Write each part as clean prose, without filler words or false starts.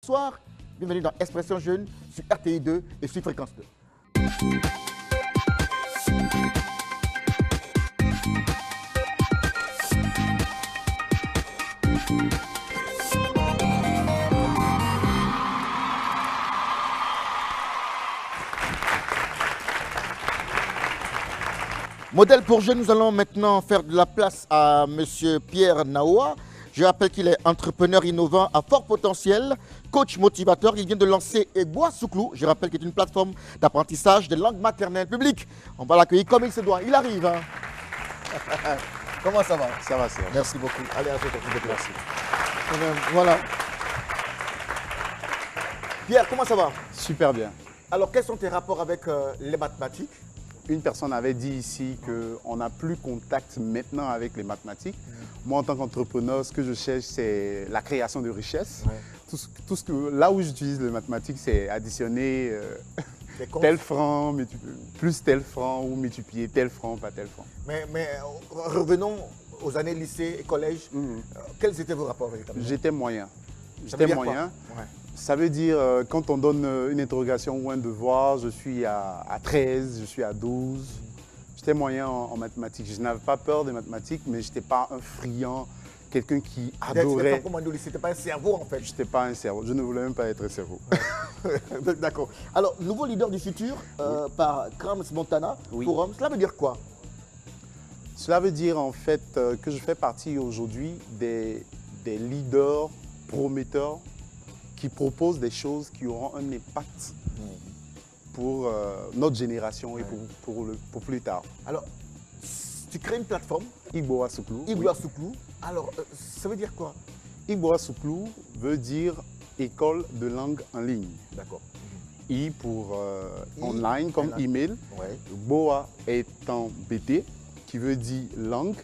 Bonsoir, bienvenue dans Expression Jeune sur RTI 2 et sur Fréquence 2. Modèle pour jeunes, nous allons maintenant faire de la place à M. Pierre Naoua. Je rappelle qu'il est entrepreneur innovant à fort potentiel, coach motivateur. Il vient de lancer Egboa Souklou, je rappelle qu'il est une plateforme d'apprentissage de langue maternelle publique. On va l'accueillir comme il se doit. Il arrive. Hein. Comment ça va? Ça va, ça va. Merci beaucoup. Allez, à vous, merci. Voilà. Pierre, comment ça va? Super bien. Alors, quels sont tes rapports avec les mathématiques? Une personne avait dit ici qu'on n'a plus contact maintenant avec les mathématiques. Moi, en tant qu'entrepreneur, ce que je cherche, c'est la création de richesse. Ouais. Là où j'utilise les mathématiques, c'est additionner tel franc, plus tel franc, ou multiplier tel franc par tel franc. Mais revenons aux années lycée et collège. Quels étaient vos rapports véritablement? J'étais moyen. J'étais moyen. Ça veut dire, quand on donne une interrogation ou un devoir, je suis à 13, je suis à 12. J'étais moyen en mathématiques. Je n'avais pas peur des mathématiques, mais je n'étais pas un friand, quelqu'un qui adorait. Tu n'étais pas un cerveau en fait. Je n'étais pas un cerveau. Je ne voulais même pas être un cerveau. D'accord. Alors, nouveau leader du futur par Krams Montana pour hommes, cela veut dire quoi? Cela veut dire en fait que je fais partie aujourd'hui des leaders prometteurs qui proposent des choses qui auront un impact pour notre génération et pour plus tard. Alors, tu crées une plateforme. Egboa Souklou. Egboa Souklou. Alors, ça veut dire quoi? Egboa Souklou veut dire école de langue en ligne. D'accord. I pour online, comme email. Ouais. Boa est en BT, qui veut dire langue,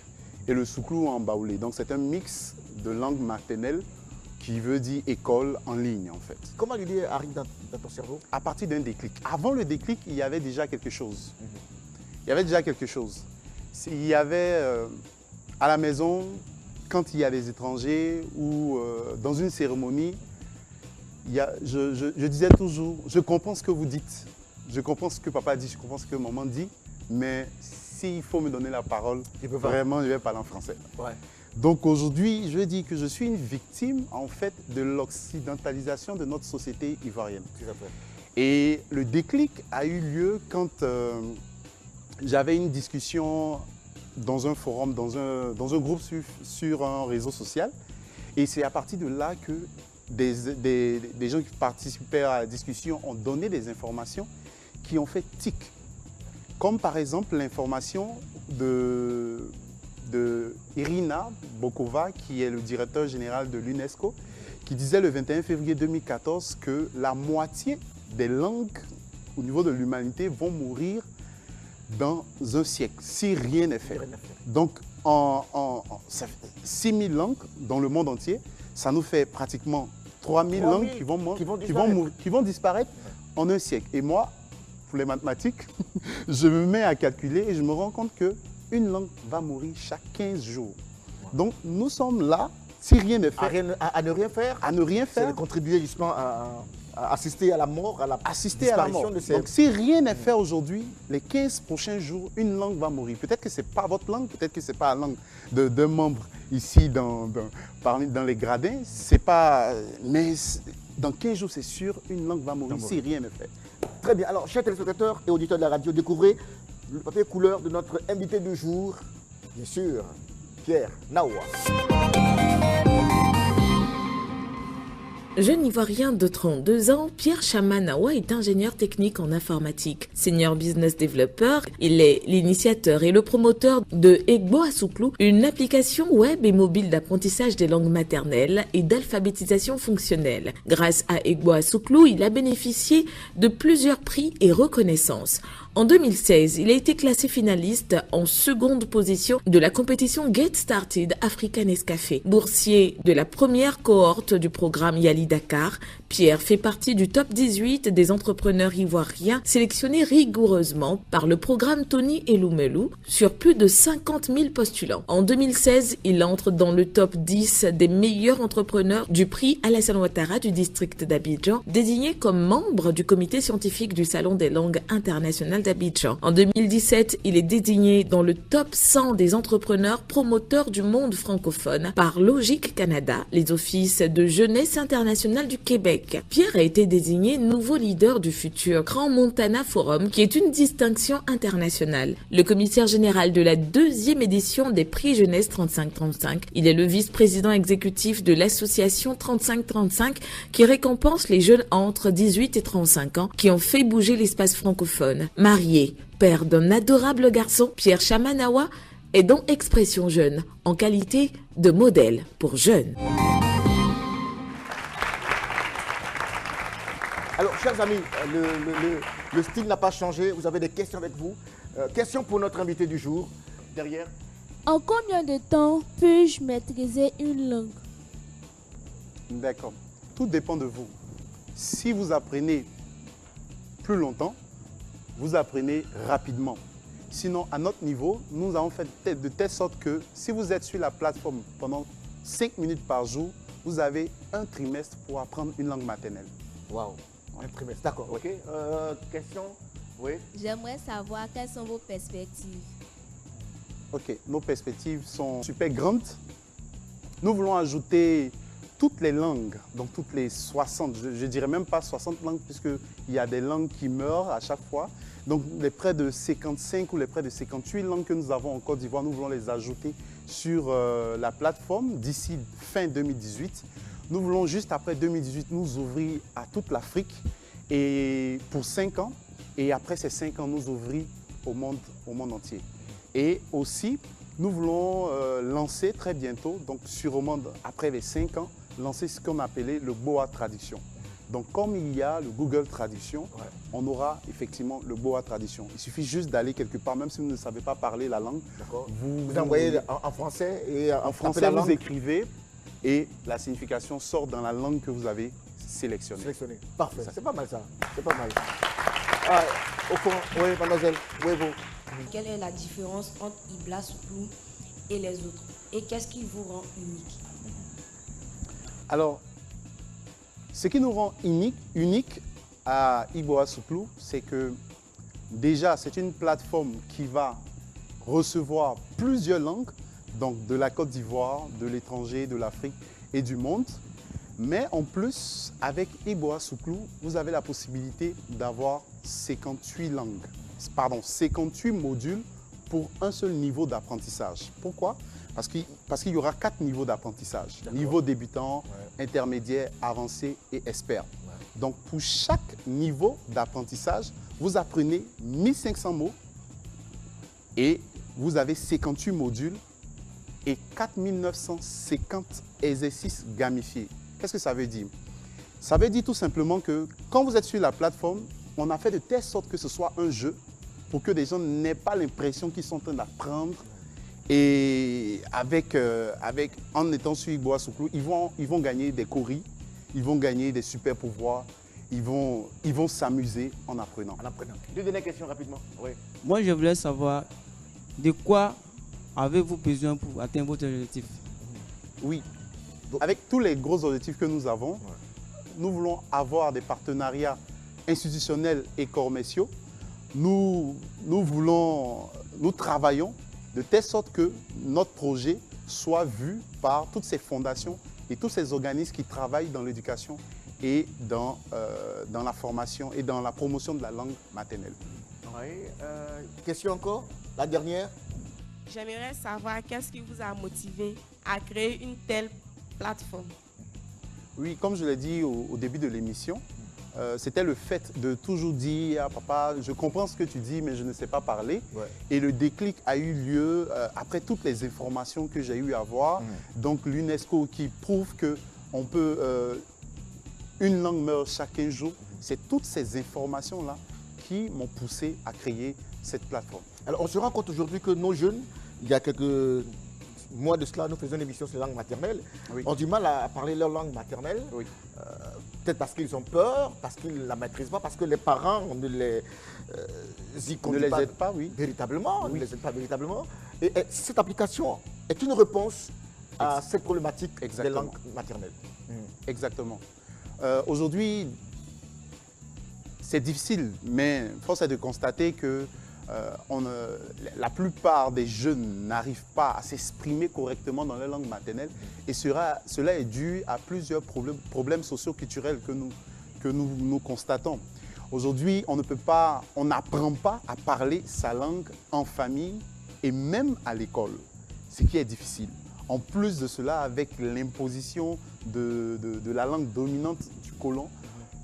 et le Souklou en baoulé. Donc, c'est un mix de langue maternelle qui veut dire école en ligne, en fait. Comment l'idée arrive dans ton cerveau? À partir d'un déclic. Avant le déclic, il y avait déjà quelque chose. Il y avait déjà quelque chose. Il y avait à la maison, quand il y a des étrangers ou dans une cérémonie, je disais toujours, je comprends ce que vous dites, je comprends ce que papa dit, je comprends ce que maman dit, mais s'il faut me donner la parole, vraiment, je vais parler en français. Ouais. Donc aujourd'hui, je dis que je suis une victime en fait de l'occidentalisation de notre société ivoirienne. Tout à fait. Et le déclic a eu lieu quand j'avais une discussion dans un forum, dans un groupe sur un réseau social. Et c'est à partir de là que des gens qui participaient à la discussion ont donné des informations qui ont fait tic. Comme par exemple l'information de Irina Bokova, qui est le directeur général de l'UNESCO, qui disait le 21 février 2014 que la moitié des langues au niveau de l'humanité vont mourir dans un siècle, si rien n'est fait. Donc, ça fait 6 000 langues dans le monde entier, ça nous fait pratiquement 3 000 langues qui vont disparaître en un siècle. Et moi, pour les mathématiques, je me mets à calculer et je me rends compte que une langue va mourir chaque 15 jours. Donc, nous sommes là, si rien n'est fait. À ne rien faire. À ne rien faire. C'est de contribuer justement à assister à la mort, à la disparition de ces... Donc, si rien n'est fait aujourd'hui, les 15 prochains jours, une langue va mourir. Peut-être que ce n'est pas votre langue, peut-être que ce n'est pas la langue d'un membre ici dans les gradins. C'est pas... Mais dans 15 jours, c'est sûr, une langue va mourir si rien n'est fait. Très bien. Alors, chers téléspectateurs et auditeurs de la radio, découvrez le papier couleur de notre invité du jour, bien sûr, Pierre Naoua. Jeune Ivoirien de 32 ans, Pierre Chama Naoua est ingénieur technique en informatique. Senior business developer, il est l'initiateur et le promoteur de Egboa Souklou, une application web et mobile d'apprentissage des langues maternelles et d'alphabétisation fonctionnelle. Grâce à Egboa Souklou, il a bénéficié de plusieurs prix et reconnaissances. En 2016, il a été classé finaliste en seconde position de la compétition Get Started Africa Nescafé, boursier de la première cohorte du programme Yali Rallye Dakar. Pierre fait partie du top 18 des entrepreneurs ivoiriens sélectionnés rigoureusement par le programme Tony Elumelu sur plus de 50 000 postulants. En 2016, il entre dans le top 10 des meilleurs entrepreneurs du prix Alassane Ouattara du district d'Abidjan, désigné comme membre du comité scientifique du Salon des langues internationales d'Abidjan. En 2017, il est désigné dans le top 100 des entrepreneurs promoteurs du monde francophone par Logique Canada, les offices de jeunesse internationale du Québec. Pierre a été désigné nouveau leader du futur Grand Montana Forum, qui est une distinction internationale. Le commissaire général de la 2e édition des prix jeunesse 3535. Il est le vice-président exécutif de l'association 3535 qui récompense les jeunes entre 18 et 35 ans qui ont fait bouger l'espace francophone. Marié, père d'un adorable garçon, Pierre Chamanawa est dans Expression Jeune, en qualité de modèle pour jeunes. Alors, chers amis, le style n'a pas changé. Vous avez des questions avec vous. Question pour notre invité du jour. Derrière. En combien de temps puis-je maîtriser une langue? D'accord. Tout dépend de vous. Si vous apprenez plus longtemps, vous apprenez rapidement. Sinon, à notre niveau, nous avons fait de telle sorte que si vous êtes sur la plateforme pendant 5 minutes par jour, vous avez un trimestre pour apprendre une langue maternelle. Waouh, un trimestre. D'accord, ok. Question? Oui. J'aimerais savoir quelles sont vos perspectives. Ok, nos perspectives sont super grandes. Nous voulons ajouter toutes les langues, donc toutes les 60, je ne dirais même pas 60 langues, puisqu'il y a des langues qui meurent à chaque fois. Donc les près de 55 ou les près de 58 langues que nous avons en Côte d'Ivoire, nous voulons les ajouter sur la plateforme d'ici fin 2018. Nous voulons juste après 2018 nous ouvrir à toute l'Afrique et pour 5 ans. Et après ces 5 ans, nous ouvrir au monde entier. Et aussi, nous voulons lancer très bientôt, donc sûrement après les 5 ans, lancer ce qu'on appelait le BOA Traduction. Donc comme il y a le Google Traduction, on aura effectivement le BOA Traduction. Il suffit juste d'aller quelque part, même si vous ne savez pas parler la langue. Vous envoyez en français et en français, vous écrivez et la signification sort dans la langue que vous avez sélectionnée. Parfait, c'est pas mal ça, c'est pas mal. Ah, au fond, oui, mademoiselle, oui, vous. Quelle est la différence entre Ibla Souklou et les autres? Et qu'est-ce qui vous rend unique? Alors, ce qui nous rend unique à Igboa Souklou, c'est que déjà, c'est une plateforme qui va recevoir plusieurs langues, donc de la Côte d'Ivoire, de l'étranger, de l'Afrique et du monde. Mais en plus, avec Igboa Souklou, vous avez la possibilité d'avoir 58 langues. Pardon, 58 modules pour un seul niveau d'apprentissage. Pourquoi? Parce qu'il y aura 4 niveaux d'apprentissage. Niveau débutant, intermédiaire, avancé et expert. Donc pour chaque niveau d'apprentissage, vous apprenez 1500 mots et vous avez 58 modules et 4950 exercices gamifiés. Qu'est-ce que ça veut dire? Ça veut dire tout simplement que quand vous êtes sur la plateforme, on a fait de telle sorte que ce soit un jeu pour que les gens n'aient pas l'impression qu'ils sont en train d'apprendre. Et en étant sur Igboa Souklou, ils vont gagner des coris, ils vont gagner des super pouvoirs, ils vont s'amuser en apprenant. Deux dernières questions rapidement. Oui. Moi, je voulais savoir de quoi avez-vous besoin pour atteindre votre objectif? Oui. Avec tous les gros objectifs que nous avons, nous voulons avoir des partenariats institutionnels et commerciaux. Nous travaillons de telle sorte que notre projet soit vu par toutes ces fondations et tous ces organismes qui travaillent dans l'éducation et dans la formation et dans la promotion de la langue maternelle. Oui. Question encore? La dernière? J'aimerais savoir qu'est-ce qui vous a motivé à créer une telle plateforme? Oui, comme je l'ai dit au début de l'émission, c'était le fait de toujours dire « Papa, je comprends ce que tu dis, mais je ne sais pas parler ». Et le déclic a eu lieu après toutes les informations que j'ai eu à voir. Donc l'UNESCO qui prouve que une langue meurt chaque 15 jours. C'est toutes ces informations-là qui m'ont poussé à créer cette plateforme. Alors on se rend compte aujourd'hui que nos jeunes, il y a mois de cela, nous faisons une émission sur les langues maternelles, Oui. ont du mal à parler leur langue maternelle. Oui. Peut-être parce qu'ils ont peur, parce qu'ils ne la maîtrisent pas, parce que les parents ne les aident pas, oui. Véritablement, Oui. ne les aident pas véritablement. Et cette application est une réponse à cette problématique des Exactement. langues maternelles. Exactement. Aujourd'hui, c'est difficile, mais force est de constater que la plupart des jeunes n'arrivent pas à s'exprimer correctement dans leur langue maternelle et cela est dû à plusieurs problèmes socio-culturels que nous constatons. Aujourd'hui, on n'apprend pas à parler sa langue en famille et même à l'école, ce qui est difficile. En plus de cela, avec l'imposition de la langue dominante du colon,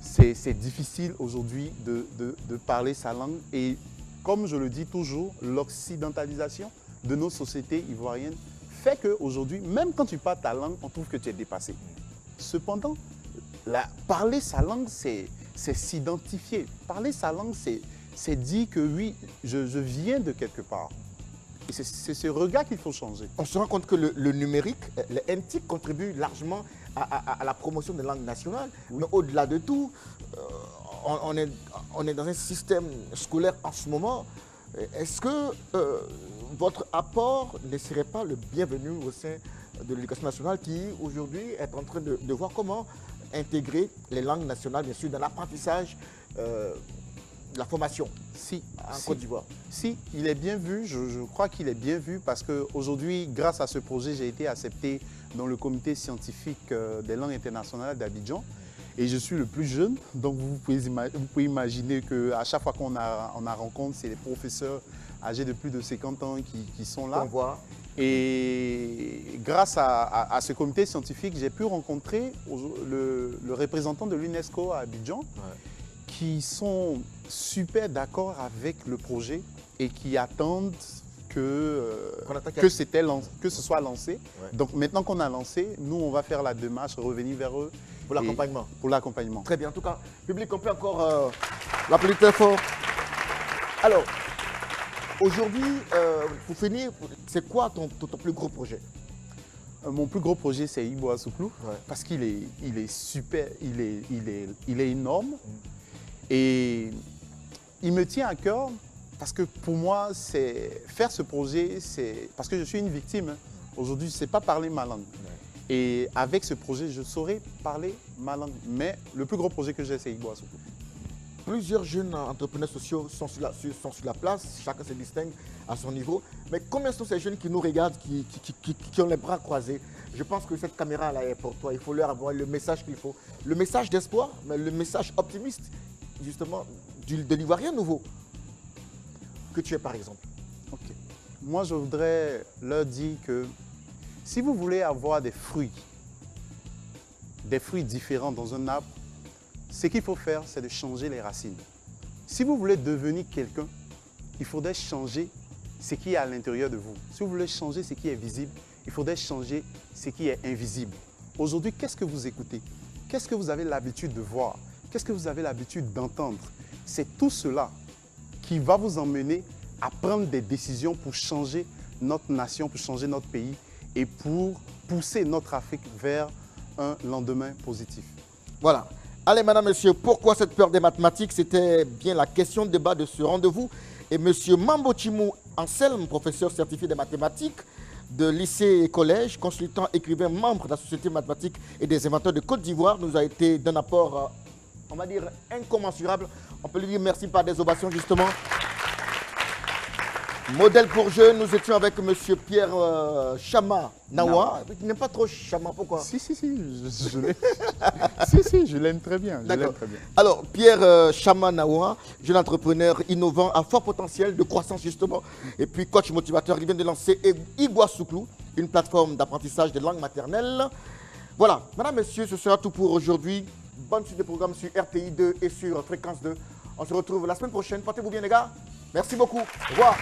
c'est difficile aujourd'hui de parler sa langue. Et comme je le dis toujours, l'occidentalisation de nos sociétés ivoiriennes fait qu'aujourd'hui, même quand tu parles ta langue, on trouve que tu es dépassé. Cependant, parler sa langue, c'est s'identifier. Parler sa langue, c'est dire que oui, je viens de quelque part. Et c'est ce regard qu'il faut changer. On se rend compte que le numérique, les NTIC contribuent largement à la promotion des langues nationales. Oui. Mais au-delà de tout, on est dans un système scolaire en ce moment. Est-ce que votre apport ne serait pas le bienvenu au sein de l'éducation nationale qui, aujourd'hui, est en train de voir comment intégrer les langues nationales, bien sûr, dans l'apprentissage la formation en Côte d'Ivoire? Si, il est bien vu, je crois qu'il est bien vu parce qu'aujourd'hui, grâce à ce projet, j'ai été accepté dans le comité scientifique des langues internationales d'Abidjan et je suis le plus jeune, donc vous pouvez imaginer qu'à chaque fois qu'on a rencontre, c'est les professeurs âgés de plus de 50 ans qui sont là. On voit. Et grâce à ce comité scientifique, j'ai pu rencontrer le représentant de l'UNESCO à Abidjan, qui sont super d'accord avec le projet et qui attendent que ce soit lancé. Ouais. Donc maintenant qu'on a lancé, nous on va faire la démarche, revenir vers eux. Pour l'accompagnement. Pour l'accompagnement. Très bien. En tout cas, public, on peut encore l'appeler très fort. Alors, aujourd'hui, pour finir, c'est quoi ton plus gros projet? Mon plus gros projet, c'est Igbo Assouklu, parce qu'il est super, il est énorme. Et il me tient à cœur parce que pour moi, faire ce projet, parce que je suis une victime. Aujourd'hui, je ne sais pas parler ma langue. Et avec ce projet, je saurais parler ma langue. Mais le plus gros projet que j'ai, c'est Igbo Assouklu. Plusieurs jeunes entrepreneurs sociaux sont sur la place, chacun se distingue à son niveau. Mais combien sont ces jeunes qui nous regardent, qui ont les bras croisés? Je pense que cette caméra-là est pour toi. Il faut leur avoir le message qu'il faut. Le message d'espoir, mais le message optimiste, justement, de l'Ivoirien nouveau, que tu es par exemple. Okay. Moi, je voudrais leur dire que si vous voulez avoir des fruits différents dans un arbre, ce qu'il faut faire, c'est de changer les racines. Si vous voulez devenir quelqu'un, il faudrait changer ce qui est à l'intérieur de vous. Si vous voulez changer ce qui est visible, il faudrait changer ce qui est invisible. Aujourd'hui, qu'est-ce que vous écoutez? Qu'est-ce que vous avez l'habitude de voir? Qu'est-ce que vous avez l'habitude d'entendre? C'est tout cela qui va vous emmener à prendre des décisions pour changer notre nation, pour changer notre pays et pour pousser notre Afrique vers un lendemain positif. Voilà. Allez, madame, monsieur, pourquoi cette peur des mathématiques? C'était bien la question de débat de ce rendez-vous. Et monsieur Mambo Chimou Anselme, professeur certifié des mathématiques de lycée et collège, consultant, écrivain, membre de la Société mathématique et des inventeurs de Côte d'Ivoire, nous a été d'un apport, on va dire, incommensurable. On peut lui dire merci par des ovations, justement. Modèle pour jeunes, nous étions avec M. Pierre Chama Nawa. Tu n'aimes pas trop Chama, pourquoi? Si, je l'aime très bien. D'accord. Alors, Pierre Chama Nawa, jeune entrepreneur innovant à fort potentiel de croissance, justement, et puis coach motivateur, il vient de lancer Igbo Assouklu, une plateforme d'apprentissage des langues maternelles. Voilà, madame, monsieur, ce sera tout pour aujourd'hui. Bonne suite de programme sur RTI 2 et sur Fréquence 2. On se retrouve la semaine prochaine. Portez-vous bien, les gars. Merci beaucoup. Au revoir.